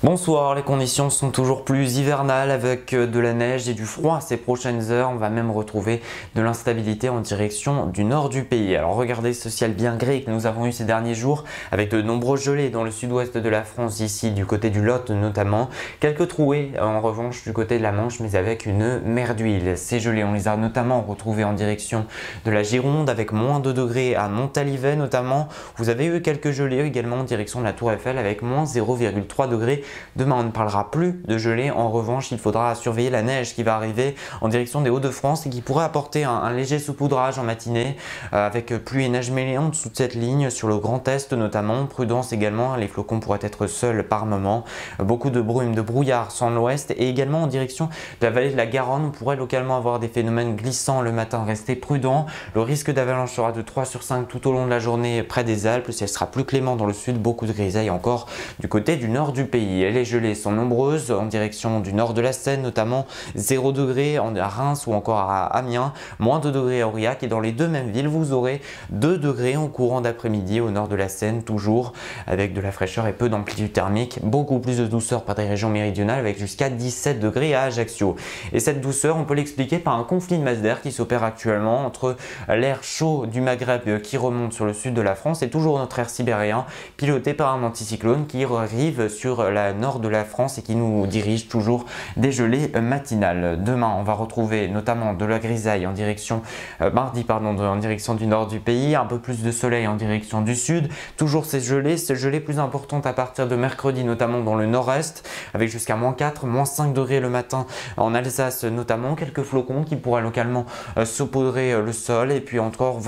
Bonsoir, les conditions sont toujours plus hivernales avec de la neige et du froid ces prochaines heures. On va même retrouver de l'instabilité en direction du nord du pays. Alors regardez ce ciel bien gris que nous avons eu ces derniers jours avec de nombreux gelées dans le sud-ouest de la France, ici du côté du Lot notamment. Quelques trouées en revanche du côté de la Manche, mais avec une mer d'huile. Ces gelées, on les a notamment retrouvées en direction de la Gironde avec moins 2 degrés à Montalivet notamment. Vous avez eu quelques gelées également en direction de la Tour Eiffel avec moins 0,3 degrés. Demain, on ne parlera plus de gelée. En revanche, il faudra surveiller la neige qui va arriver en direction des Hauts-de-France et qui pourrait apporter un léger saupoudrage en matinée avec pluie et neige mêlées en dessous de cette ligne sur le Grand Est notamment. Prudence également, les flocons pourraient être seuls par moment. Beaucoup de brume, de brouillard sans l'ouest et également en direction de la vallée de la Garonne. On pourrait localement avoir des phénomènes glissants le matin. Restez prudents. Le risque d'avalanche sera de 3 sur 5 tout au long de la journée près des Alpes. Le ciel sera plus clément dans le sud. Beaucoup de grisailles encore du côté du nord du pays. Les gelées sont nombreuses en direction du nord de la Seine, notamment 0 degré à Reims ou encore à Amiens, moins 2 degrés à Aurillac, et dans les deux mêmes villes, vous aurez 2 degrés en courant d'après-midi au nord de la Seine, toujours avec de la fraîcheur et peu d'amplitude thermique, beaucoup plus de douceur par des régions méridionales avec jusqu'à 17 degrés à Ajaccio. Et cette douceur, on peut l'expliquer par un conflit de masse d'air qui s'opère actuellement entre l'air chaud du Maghreb qui remonte sur le sud de la France et toujours notre air sibérien piloté par un anticyclone qui arrive sur la nord de la France et qui nous dirige toujours des gelées matinales. Demain, on va retrouver notamment de la grisaille en direction, en direction du nord du pays, un peu plus de soleil en direction du sud, toujours ces gelées plus importantes à partir de mercredi, notamment dans le nord-est, avec jusqu'à moins 4, moins 5 degrés le matin en Alsace notamment, quelques flocons qui pourraient localement saupoudrer le sol, et puis encore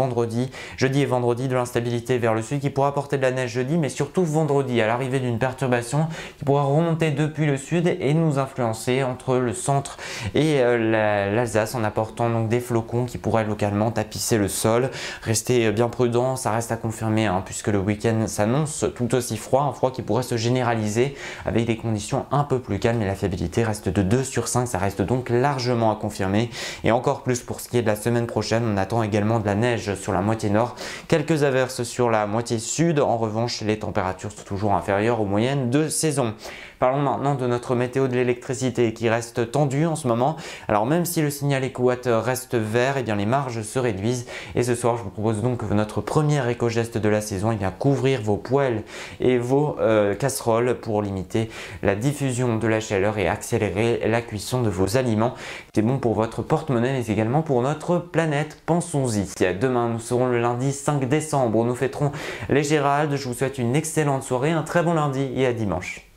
jeudi et vendredi, de l'instabilité vers le sud qui pourra apporter de la neige jeudi, mais surtout vendredi à l'arrivée d'une perturbation qui pourra remonter depuis le sud et nous influencer entre le centre et l'Alsace en apportant donc des flocons qui pourraient localement tapisser le sol. Restez bien prudents, ça reste à confirmer puisque le week-end s'annonce tout aussi froid, un froid qui pourrait se généraliser avec des conditions un peu plus calmes et la fiabilité reste de 2 sur 5, ça reste donc largement à confirmer. Et encore plus pour ce qui est de la semaine prochaine, on attend également de la neige sur la moitié nord, quelques averses sur la moitié sud. En revanche, les températures sont toujours inférieures aux moyennes de saison. Parlons maintenant de notre météo de l'électricité qui reste tendue en ce moment. Alors même si le signal éco-watt reste vert, eh bien les marges se réduisent. Et ce soir, je vous propose donc que notre premier éco-geste de la saison, couvrir vos poêles et vos casseroles pour limiter la diffusion de la chaleur et accélérer la cuisson de vos aliments. C'est bon pour votre porte-monnaie mais également pour notre planète. Pensons-y. Demain, nous serons le lundi 5 décembre. Nous fêterons les Géraldes. Je vous souhaite une excellente soirée, un très bon lundi et à dimanche.